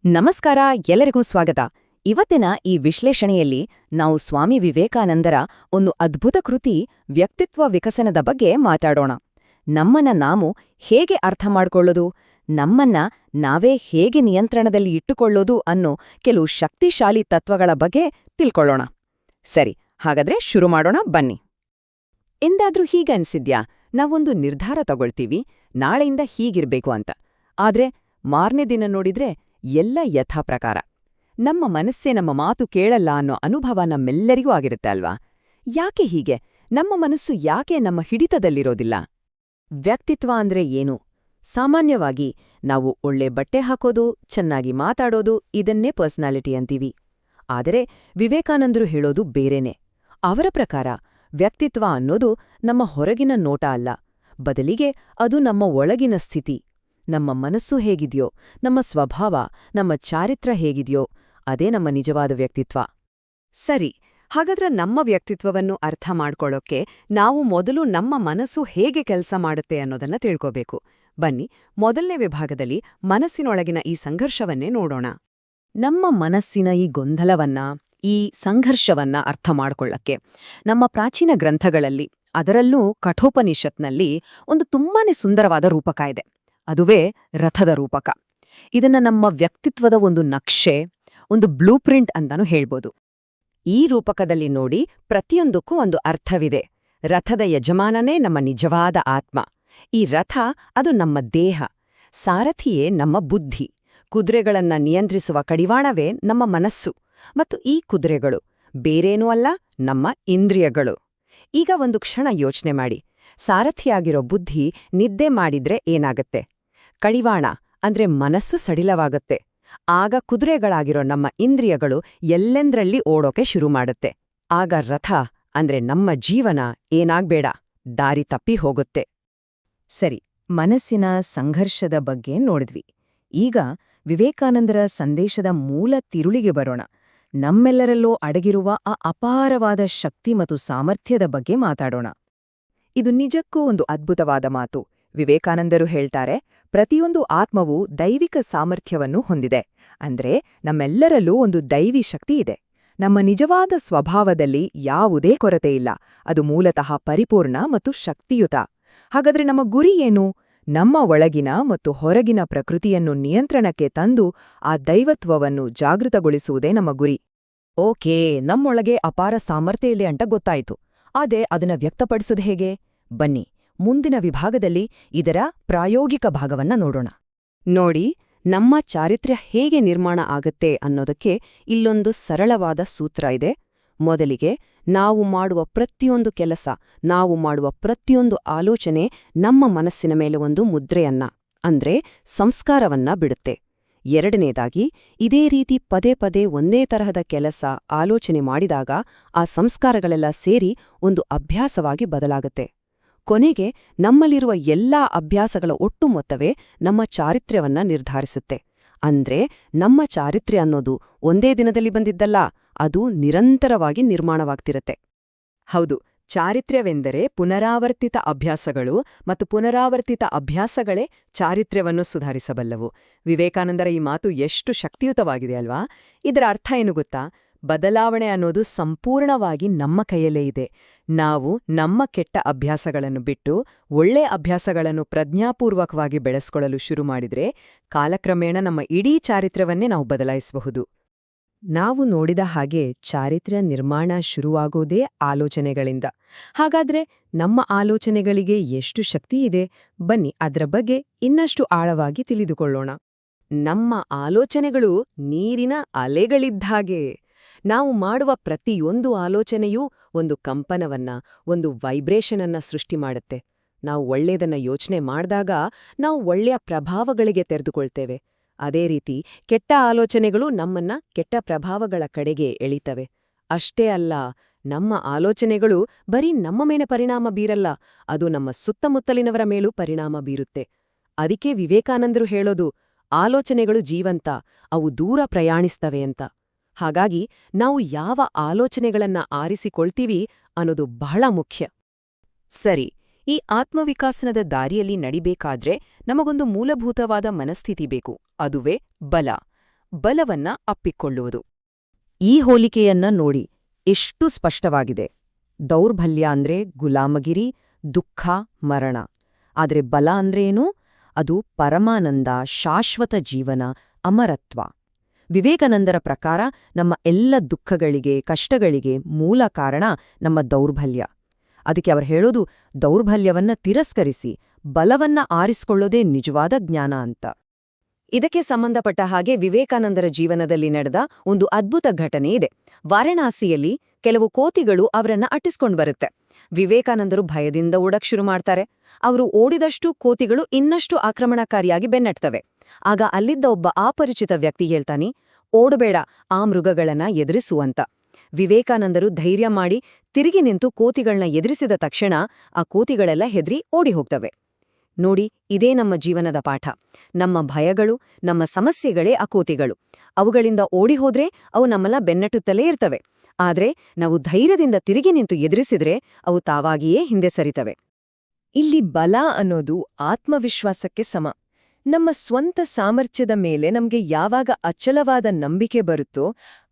ನಮಸ್ಕಾರ, ಎಲ್ಲರಿಗೂ ಸ್ವಾಗತ. ಇವತ್ತಿನ ಈ ವಿಶ್ಲೇಷಣೆಯಲ್ಲಿ ನಾವು ಸ್ವಾಮಿ ವಿವೇಕಾನಂದರ ಒಂದು ಅದ್ಭುತ ಕೃತಿ ವ್ಯಕ್ತಿತ್ವ ವಿಕಸನದ ಬಗ್ಗೆ ಮಾತಾಡೋಣ. ನಮ್ಮನ್ನ ನಾವು ಹೇಗೆ ಅರ್ಥ ಮಾಡ್ಕೊಳ್ಳೋದು, ನಮ್ಮನ್ನ ನಾವೇ ಹೇಗೆ ನಿಯಂತ್ರಣದಲ್ಲಿ ಇಟ್ಟುಕೊಳ್ಳೋದು ಅನ್ನೋ ಕೆಲವು ಶಕ್ತಿಶಾಲಿ ತತ್ವಗಳ ಬಗ್ಗೆ ತಿಳ್ಕೊಳ್ಳೋಣ. ಸರಿ, ಹಾಗಾದ್ರೆ ಶುರು ಮಾಡೋಣ ಬನ್ನಿ. ಎಂದಾದ್ರೂ ಹೀಗನ್ಸಿದ್ಯಾ, ನಾವೊಂದು ನಿರ್ಧಾರ ತಗೊಳ್ತೀವಿ, ನಾಳೆಯಿಂದ ಹೀಗಿರ್ಬೇಕು ಅಂತ. ಆದ್ರೆ ಮಾರ್ನೇ ದಿನ ನೋಡಿದ್ರೆ ಎಲ್ಲ ಯಥಾಪ್ರಕಾರ. ನಮ್ಮ ಮನಸ್ಸೇ ನಮ್ಮ ಮಾತು ಕೇಳಲ್ಲ ಅನ್ನೋ ಅನುಭವ ನಮ್ಮೆಲ್ಲರಿಗೂ ಆಗಿರುತ್ತೆ ಅಲ್ವಾ? ಯಾಕೆ ಹೀಗೆ? ನಮ್ಮ ಮನಸ್ಸು ಯಾಕೆ ನಮ್ಮ ಹಿಡಿತದಲ್ಲಿರೋದಿಲ್ಲ? ವ್ಯಕ್ತಿತ್ವ ಅಂದ್ರೆ ಏನು? ಸಾಮಾನ್ಯವಾಗಿ ನಾವು ಒಳ್ಳೆ ಬಟ್ಟೆ ಹಾಕೋದು, ಚೆನ್ನಾಗಿ ಮಾತಾಡೋದು, ಇದನ್ನೇ ಪರ್ಸನಾಲಿಟಿ ಅಂತೀವಿ. ಆದರೆ ವಿವೇಕಾನಂದರು ಹೇಳೋದು ಬೇರೆನೆ. ಅವರ ಪ್ರಕಾರ ವ್ಯಕ್ತಿತ್ವ ಅನ್ನೋದು ನಮ್ಮ ಹೊರಗಿನ ನೋಟ ಅಲ್ಲ, ಬದಲಿಗೆ ಅದು ನಮ್ಮ ಒಳಗಿನ ಸ್ಥಿತಿ. ನಮ್ಮ ಮನಸ್ಸು ಹೇಗಿದೆಯೋ, ನಮ್ಮ ಸ್ವಭಾವ, ನಮ್ಮ ಚಾರಿತ್ರ ಹೇಗಿದೆಯೋ, ಅದೇ ನಮ್ಮ ನಿಜವಾದ ವ್ಯಕ್ತಿತ್ವ. ಸರಿ, ಹಾಗಾದ್ರೆ ನಮ್ಮ ವ್ಯಕ್ತಿತ್ವವನ್ನು ಅರ್ಥ ಮಾಡ್ಕೊಳ್ಳೋಕ್ಕೆ ನಾವು ಮೊದಲು ನಮ್ಮ ಮನಸ್ಸು ಹೇಗೆ ಕೆಲಸ ಮಾಡುತ್ತೆ ಅನ್ನೋದನ್ನ ತಿಳ್ಕೋಬೇಕು. ಬನ್ನಿ, ಮೊದಲನೇ ವಿಭಾಗದಲ್ಲಿ ಮನಸ್ಸಿನೊಳಗಿನ ಈ ಸಂಘರ್ಷವನ್ನೇ ನೋಡೋಣ. ನಮ್ಮ ಮನಸ್ಸಿನ ಈ ಗೊಂದಲವನ್ನ, ಈ ಸಂಘರ್ಷವನ್ನ ಅರ್ಥ ಮಾಡ್ಕೊಳ್ಳಕ್ಕೆ ನಮ್ಮ ಪ್ರಾಚೀನ ಗ್ರಂಥಗಳಲ್ಲಿ, ಅದರಲ್ಲೂ ಕಠೋಪನಿಷತ್ನಲ್ಲಿ ಒಂದು ತುಂಬಾನೇ ಸುಂದರವಾದ ರೂಪಕ ಇದೆ. ಅದುವೇ ರಥದ ರೂಪಕ. ಇದನ್ನ ನಮ್ಮ ವ್ಯಕ್ತಿತ್ವದ ಒಂದು ನಕ್ಷೆ, ಒಂದು ಬ್ಲೂ ಪ್ರಿಂಟ್ ಅಂತಾನೂ ಹೇಳ್ಬೋದು. ಈ ರೂಪಕದಲ್ಲಿ ನೋಡಿ, ಪ್ರತಿಯೊಂದಕ್ಕೂ ಒಂದು ಅರ್ಥವಿದೆ. ರಥದ ಯಜಮಾನನೇ ನಮ್ಮ ನಿಜವಾದ ಆತ್ಮ. ಈ ರಥ ಅದು ನಮ್ಮ ದೇಹ, ಸಾರಥಿಯೇ ನಮ್ಮ ಬುದ್ಧಿ, ಕುದುರೆಗಳನ್ನ ನಿಯಂತ್ರಿಸುವ ಕಡಿವಾಣವೇ ನಮ್ಮ ಮನಸ್ಸು, ಮತ್ತು ಈ ಕುದುರೆಗಳು ಬೇರೇನೂ ಅಲ್ಲ, ನಮ್ಮ ಇಂದ್ರಿಯಗಳು. ಈಗ ಒಂದು ಕ್ಷಣ ಯೋಚನೆ ಮಾಡಿ, ಸಾರಥಿಯಾಗಿರೋ ಬುದ್ಧಿ ನಿದ್ದೆ ಮಾಡಿದ್ರೆ ಏನಾಗತ್ತೆ? ಕಡಿವಾಣ ಅಂದ್ರೆ ಮನಸ್ಸು ಸಡಿಲವಾಗತ್ತೆ. ಆಗ ಕುದುರೆಗಳಾಗಿರೋ ನಮ್ಮ ಇಂದ್ರಿಯಗಳು ಎಲ್ಲೆಂದ್ರಲ್ಲಿ ಓಡೋಕೆ ಶುರು ಮಾಡುತ್ತೆ. ಆಗ ರಥ ಅಂದ್ರೆ ನಮ್ಮ ಜೀವನ ಏನಾಗ್ಬೇಡ, ದಾರಿ ತಪ್ಪಿ ಹೋಗುತ್ತೆ. ಸರಿ, ಮನಸ್ಸಿನ ಸಂಘರ್ಷದ ಬಗ್ಗೆ ನೋಡಿದ್ವಿ. ಈಗ ವಿವೇಕಾನಂದರ ಸಂದೇಶದ ಮೂಲ ತಿರುಳಿಗೆ ಬರೋಣ. ನಮ್ಮೆಲ್ಲರಲ್ಲೂ ಅಡಗಿರುವ ಆ ಅಪಾರವಾದ ಶಕ್ತಿ ಮತ್ತು ಸಾಮರ್ಥ್ಯದ ಬಗ್ಗೆ ಮಾತಾಡೋಣ. ಇದು ನಿಜಕ್ಕೂ ಒಂದು ಅದ್ಭುತವಾದ ಮಾತು. ವಿವೇಕಾನಂದರು ಹೇಳ್ತಾರೆ, ಪ್ರತಿಯೊಂದು ಆತ್ಮವೂ ದೈವಿಕ ಸಾಮರ್ಥ್ಯವನ್ನು ಹೊಂದಿದೆ. ಅಂದ್ರೆ ನಮ್ಮೆಲ್ಲರಲ್ಲೂ ಒಂದು ದೈವಿ ಶಕ್ತಿ ಇದೆ. ನಮ್ಮ ನಿಜವಾದ ಸ್ವಭಾವದಲ್ಲಿ ಯಾವುದೇ ಕೊರತೆಯಿಲ್ಲ. ಅದು ಮೂಲತಃ ಪರಿಪೂರ್ಣ ಮತ್ತು ಶಕ್ತಿಯುತ. ಹಾಗಾದ್ರೆ ನಮ್ಮ ಗುರಿ ಏನು? ನಮ್ಮ ಒಳಗಿನ ಮತ್ತು ಹೊರಗಿನ ಪ್ರಕೃತಿಯನ್ನು ನಿಯಂತ್ರಣಕ್ಕೆ ತಂದು ಆ ದೈವತ್ವವನ್ನು ಜಾಗೃತಗೊಳಿಸುವುದೇ ನಮ್ಮ ಗುರಿ. ಓಕೆ, ನಮ್ಮೊಳಗೆ ಅಪಾರ ಸಾಮರ್ಥ್ಯ ಇದೆ ಅಂತ ಗೊತ್ತಾಯಿತು. ಆದ್ರೆ ಅದನ್ನ ವ್ಯಕ್ತಪಡಿಸೋದು ಹೇಗೆ? ಬನ್ನಿ, ಮುಂದಿನ ವಿಭಾಗದಲ್ಲಿ ಇದರ ಪ್ರಾಯೋಗಿಕ ಭಾಗವನ್ನ ನೋಡೋಣ. ನೋಡಿ, ನಮ್ಮ ಚಾರಿತ್ರ್ಯ ಹೇಗೆ ನಿರ್ಮಾಣ ಆಗತ್ತೆ ಅನ್ನೋದಕ್ಕೆ ಇಲ್ಲೊಂದು ಸರಳವಾದ ಸೂತ್ರ ಇದೆ. ಮೊದಲಿಗೆ, ನಾವು ಮಾಡುವ ಪ್ರತಿಯೊಂದು ಕೆಲಸ, ನಾವು ಮಾಡುವ ಪ್ರತಿಯೊಂದು ಆಲೋಚನೆ ನಮ್ಮ ಮನಸ್ಸಿನ ಮೇಲೆ ಒಂದು ಮುದ್ರೆಯನ್ನ, ಅಂದ್ರೆ ಸಂಸ್ಕಾರವನ್ನ ಬಿಡುತ್ತೆ. ಎರಡನೇದಾಗಿ, ಇದೇ ರೀತಿ ಪದೇ ಪದೇ ಒಂದೇ ತರಹದ ಕೆಲಸ, ಆಲೋಚನೆ ಮಾಡಿದಾಗ ಆ ಸಂಸ್ಕಾರಗಳೆಲ್ಲ ಸೇರಿ ಒಂದು ಅಭ್ಯಾಸವಾಗಿ ಬದಲಾಗತ್ತೆ. ಕೊನೆಗೆ ನಮ್ಮಲ್ಲಿರುವ ಎಲ್ಲಾ ಅಭ್ಯಾಸಗಳ ಒಟ್ಟು ಮೊತ್ತವೇ ನಮ್ಮ ಚಾರಿತ್ರ್ಯವನ್ನ ನಿರ್ಧಾರಿಸುತ್ತೆ. ಅಂದ್ರೆ ನಮ್ಮ ಚಾರಿತ್ರ್ಯ ಅನ್ನೋದು ಒಂದೇ ದಿನದಲ್ಲಿ ಬಂದಿದ್ದಲ್ಲ, ಅದು ನಿರಂತರವಾಗಿ ನಿರ್ಮಾಣವಾಗ್ತಿರತ್ತೆ. ಹೌದು, ಚಾರಿತ್ರ್ಯವೆಂದರೆ ಪುನರಾವರ್ತಿತ ಅಭ್ಯಾಸಗಳು, ಮತ್ತು ಪುನರಾವರ್ತಿತ ಅಭ್ಯಾಸಗಳೇ ಚಾರಿತ್ರ್ಯವನ್ನು ಸುಧಾರಿಸಬಲ್ಲವು. ವಿವೇಕಾನಂದರ ಈ ಮಾತು ಎಷ್ಟು ಶಕ್ತಿಯುತವಾಗಿದೆ ಅಲ್ವಾ? ಇದರ ಅರ್ಥ ಏನು ಗೊತ್ತಾ? ಬದಲಾವಣೆ ಅನ್ನೋದು ಸಂಪೂರ್ಣವಾಗಿ ನಮ್ಮ ಕೈಯಲ್ಲೇ ಇದೆ. ನಾವು ನಮ್ಮ ಕೆಟ್ಟ ಅಭ್ಯಾಸಗಳನ್ನು ಬಿಟ್ಟು ಒಳ್ಳೆ ಅಭ್ಯಾಸಗಳನ್ನು ಪ್ರಜ್ಞಾಪೂರ್ವಕವಾಗಿ ಬೆಳೆಸ್ಕೊಳ್ಳಲು ಶುರು ಮಾಡಿದ್ರೆ ಕಾಲಕ್ರಮೇಣ ನಮ್ಮ ಇಡೀ ಚಾರಿತ್ರ್ಯವನ್ನೇ ನಾವು ಬದಲಾಯಿಸಬಹುದು. ನಾವು ನೋಡಿದ ಹಾಗೆ ಚಾರಿತ್ರ್ಯ ನಿರ್ಮಾಣ ಶುರುವಾಗೋದೇ ಆಲೋಚನೆಗಳಿಂದ. ಹಾಗಾದ್ರೆ ನಮ್ಮ ಆಲೋಚನೆಗಳಿಗೆ ಎಷ್ಟು ಶಕ್ತಿ ಇದೆ? ಬನ್ನಿ, ಅದರ ಬಗ್ಗೆ ಇನ್ನಷ್ಟು ಆಳವಾಗಿ ತಿಳಿದುಕೊಳ್ಳೋಣ. ನಮ್ಮ ಆಲೋಚನೆಗಳು ನೀರಿನ ಅಲೆಗಳಿದ್ದಾಗೆ. ನಾವು ಮಾಡುವ ಪ್ರತಿಯೊಂದು ಆಲೋಚನೆಯೂ ಒಂದು ಕಂಪನವನ್ನ, ಒಂದು ವೈಬ್ರೇಷನನ್ನ ಸೃಷ್ಟಿ ಮಾಡುತ್ತೆ. ನಾವು ಒಳ್ಳೆಯದನ್ನ ಯೋಚನೆ ಮಾಡಿದಾಗ ನಾವು ಒಳ್ಳೆಯ ಪ್ರಭಾವಗಳಿಗೆ ತೆರೆದುಕೊಳ್ತೇವೆ. ಅದೇ ರೀತಿ ಕೆಟ್ಟ ಆಲೋಚನೆಗಳು ನಮ್ಮನ್ನ ಕೆಟ್ಟ ಪ್ರಭಾವಗಳ ಕಡೆಗೆ ಎಳಿತವೆ. ಅಷ್ಟೇ ಅಲ್ಲ, ನಮ್ಮ ಆಲೋಚನೆಗಳು ಬರೀ ನಮ್ಮ ಮೇಲೆ ಪರಿಣಾಮ ಬೀರಲ್ಲ, ಅದು ನಮ್ಮ ಸುತ್ತಮುತ್ತಲಿನವರ ಮೇಲೂ ಪರಿಣಾಮ ಬೀರುತ್ತೆ. ಅದಕ್ಕೆ ವಿವೇಕಾನಂದರು ಹೇಳೋದು, ಆಲೋಚನೆಗಳು ಜೀವಂತ, ಅವು ದೂರ ಪ್ರಯಾಣಿಸ್ತವೆ ಅಂತ. ಹಾಗಾಗಿ ನಾವು ಯಾವ ಆಲೋಚನೆಗಳನ್ನ ಆರಿಸಿಕೊಳ್ತೀವಿ ಅನ್ನೋದು ಬಹಳ ಮುಖ್ಯ. ಸರಿ, ಈ ಆತ್ಮವಿಕಾಸನದ ದಾರಿಯಲ್ಲಿ ನಡಿಬೇಕಾದ್ರೆ ನಮಗೊಂದು ಮೂಲಭೂತವಾದ ಮನಸ್ಥಿತಿ ಬೇಕು. ಅದುವೇ ಬಲ. ಬಲವನ್ನ ಅಪ್ಪಿಕೊಳ್ಳುವುದು. ಈ ಹೋಲಿಕೆಯನ್ನ ನೋಡಿ ಎಷ್ಟು ಸ್ಪಷ್ಟವಾಗಿದೆ. ದೌರ್ಬಲ್ಯ ಅಂದ್ರೆ ಗುಲಾಮಗಿರಿ, ದುಃಖ, ಮರಣ. ಆದ್ರೆ ಬಲ ಅಂದ್ರೇನು? ಅದು ಪರಮಾನಂದ, ಶಾಶ್ವತ ಜೀವನ, ಅಮರತ್ವ. ವಿವೇಕಾನಂದರ ಪ್ರಕಾರ ನಮ್ಮ ಎಲ್ಲ ದುಃಖಗಳಿಗೆ, ಕಷ್ಟಗಳಿಗೆ ಮೂಲ ಕಾರಣ ನಮ್ಮ ದೌರ್ಬಲ್ಯ. ಅದಕ್ಕೆ ಅವರು ಹೇಳೋದು, ದೌರ್ಬಲ್ಯವನ್ನ ತಿರಸ್ಕರಿಸಿ ಬಲವನ್ನ ಆರಿಸಿಕೊಳ್ಳೋದೇ ನಿಜವಾದ ಜ್ಞಾನ ಅಂತ. ಇದಕ್ಕೆ ಸಂಬಂಧಪಟ್ಟ ಹಾಗೆ ವಿವೇಕಾನಂದರ ಜೀವನದಲ್ಲಿ ನಡೆದ ಒಂದು ಅದ್ಭುತ ಘಟನೆ ಇದೆ. ವಾರಣಾಸಿಯಲ್ಲಿ ಕೆಲವು ಕೋತಿಗಳು ಅವರನ್ನ ಅಟ್ಟಿಸ್ಕೊಂಡು ಬರುತ್ತೆ. ವಿವೇಕಾನಂದರು ಭಯದಿಂದ ಓಡಕ್ ಶುರು ಮಾಡ್ತಾರೆ. ಅವರು ಓಡಿದಷ್ಟು ಕೋತಿಗಳು ಇನ್ನಷ್ಟು ಆಕ್ರಮಣಕಾರಿಯಾಗಿ ಬೆನ್ನಟ್ತವೆ. ಆಗ ಅಲ್ಲಿದ್ದ ಒಬ್ಬ ಅಪರಿಚಿತ ವ್ಯಕ್ತಿ ಹೇಳ್ತಾನೆ, ಓಡಬೇಡ, ಆ ಮೃಗಗಳನ್ನ ಎದುರಿಸು ಅಂತ. ವಿವೇಕಾನಂದರು ಧೈರ್ಯ ಮಾಡಿ ತಿರುಗಿ ನಿಂತು ಕೋತಿಗಳನ್ನ ಎದುರಿಸಿದ ತಕ್ಷಣ ಆ ಕೋತಿಗಳೆಲ್ಲ ಹೆದ್ರಿ ಓಡಿ ಹೋಗ್ತವೆ. ನೋಡಿ, ಇದೇ ನಮ್ಮ ಜೀವನದ ಪಾಠ. ನಮ್ಮ ಭಯಗಳು, ನಮ್ಮ ಸಮಸ್ಯೆಗಳೇ ಆ ಕೋತಿಗಳು. ಅವುಗಳಿಂದ ಓಡಿ ಹೋದ್ರೆ ಅವು ನಮ್ಮನ್ನ ಬೆನ್ನಟ್ಟುತ್ತಲೇ ಇರ್ತವೆ. ಆದ್ರೆ ನಾವು ಧೈರ್ಯದಿಂದ ತಿರುಗಿ ನಿಂತು ಎದುರಿಸಿದ್ರೆ ಅವು ತಾವಾಗಿಯೇ ಹಿಂದೆ ಸರಿತವೆ. ಇಲ್ಲಿ ಬಲ ಅನ್ನೋದು ಆತ್ಮವಿಶ್ವಾಸಕ್ಕೆ ಸಮ. ನಮ್ಮ ಸ್ವಂತ ಸಾಮರ್ಥ್ಯದ ಮೇಲೆ ನಮ್ಗೆ ಯಾವಾಗ ಅಚಲವಾದ ನಂಬಿಕೆ ಬರುತ್ತೋ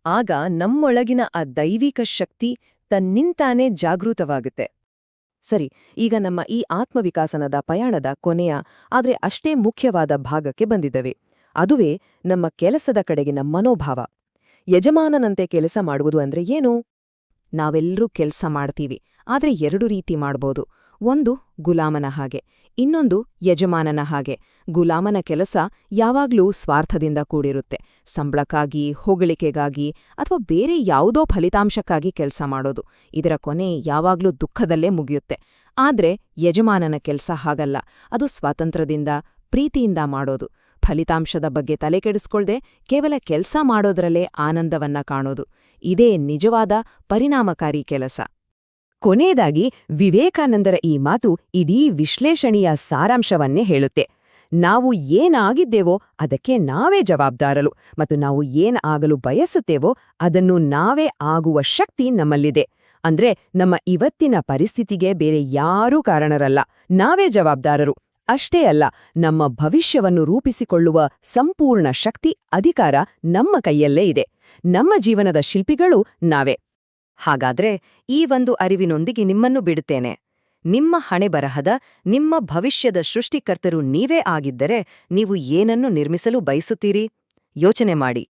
ಆಗ ನಮ್ಮೊಳಗಿನ ಆ ದೈವಿಕ ಶಕ್ತಿ ತನ್ನಿಂತಾನೇ ಜಾಗೃತವಾಗುತ್ತೆ. ಸರಿ, ಈಗ ನಮ್ಮ ಈ ಆತ್ಮವಿಕಾಸನದ ಪಯಣದ ಕೊನೆಯ ಆದ್ರೆ ಅಷ್ಟೇ ಮುಖ್ಯವಾದ ಭಾಗಕ್ಕೆ ಬಂದಿದ್ದೇವೆ. ಅದುವೇ ನಮ್ಮ ಕೆಲಸದ ಕಡೆಗಿನ ಮನೋಭಾವ. ಯಜಮಾನನಂತೆ ಕೆಲಸ ಮಾಡುವುದು ಅಂದ್ರೆ ಏನು? ನಾವೆಲ್ಲರೂ ಕೆಲಸ ಮಾಡ್ತೀವಿ, ಆದ್ರೆ ಎರಡು ರೀತಿ ಮಾಡ್ಬೋದು. ಒಂದು ಗುಲಾಮನ ಹಾಗೆ, ಇನ್ನೊಂದು ಯಜಮಾನನ ಹಾಗೆ. ಗುಲಾಮನ ಕೆಲಸ ಯಾವಾಗ್ಲೂ ಸ್ವಾರ್ಥದಿಂದ ಕೂಡಿರುತ್ತೆ. ಸಂಬಳಕ್ಕಾಗಿ, ಹೊಗಳಿಕೆಗಾಗಿ ಅಥವಾ ಬೇರೆ ಯಾವುದೋ ಫಲಿತಾಂಶಕ್ಕಾಗಿ ಕೆಲಸ ಮಾಡೋದು. ಇದರ ಕೊನೆ ಯಾವಾಗ್ಲೂ ದುಃಖದಲ್ಲೇ ಮುಗಿಯುತ್ತೆ. ಆದ್ರೆ ಯಜಮಾನನ ಕೆಲಸ ಹಾಗಲ್ಲ. ಅದು ಸ್ವಾತಂತ್ರ್ಯದಿಂದ, ಪ್ರೀತಿಯಿಂದ ಮಾಡೋದು. ಫಲಿತಾಂಶದ ಬಗ್ಗೆ ತಲೆಕೆಡಿಸ್ಕೊಳ್ದೆ ಕೇವಲ ಕೆಲಸ ಮಾಡೋದ್ರಲ್ಲೇ ಆನಂದವನ್ನ ಕಾಣೋದು. ಇದೇ ನಿಜವಾದ ಪರಿಣಾಮಕಾರಿ ಕೆಲಸ. ಕೊನೆಯದಾಗಿ ವಿವೇಕಾನಂದರ ಈ ಮಾತು ಇಡೀ ವಿಶ್ಲೇಷಣೆಯ ಸಾರಾಂಶವನ್ನೇ ಹೇಳುತ್ತೆ. ನಾವು ಏನಾಗಿದ್ದೇವೋ ಅದಕ್ಕೆ ನಾವೇ ಜವಾಬ್ದಾರರು, ಮತ್ತು ನಾವು ಏನ್ ಆಗಲು ಬಯಸುತ್ತೇವೋ ಅದನ್ನು ನಾವೇ ಆಗುವ ಶಕ್ತಿ ನಮ್ಮಲ್ಲಿದೆ. ಅಂದ್ರೆ ನಮ್ಮ ಇವತ್ತಿನ ಪರಿಸ್ಥಿತಿಗೆ ಬೇರೆ ಯಾರೂ ಕಾರಣರಲ್ಲ, ನಾವೇ ಜವಾಬ್ದಾರರು. ಅಷ್ಟೇ ಅಲ್ಲ, ನಮ್ಮ ಭವಿಷ್ಯವನ್ನು ರೂಪಿಸಿಕೊಳ್ಳುವ ಸಂಪೂರ್ಣ ಶಕ್ತಿ, ಅಧಿಕಾರ ನಮ್ಮ ಕೈಯಲ್ಲೇ ಇದೆ. ನಮ್ಮ ಜೀವನದ ಶಿಲ್ಪಿಗಳು ನಾವೇ. ಹಾಗಾದ್ರೆ ಈ ಒಂದು ಅರಿವಿನೊಂದಿಗೆ ನಿಮ್ಮನ್ನು ಬಿಡುತ್ತೇನೆ. ನಿಮ್ಮ ಹಣೆಬರಹದ, ನಿಮ್ಮ ಭವಿಷ್ಯದ ಸೃಷ್ಟಿಕರ್ತರು ನೀವೇ ಆಗಿದ್ದರೆ ನೀವು ಏನನ್ನು ನಿರ್ಮಿಸಲು ಬಯಸುತ್ತೀರಿ? ಯೋಚನೆ ಮಾಡಿ.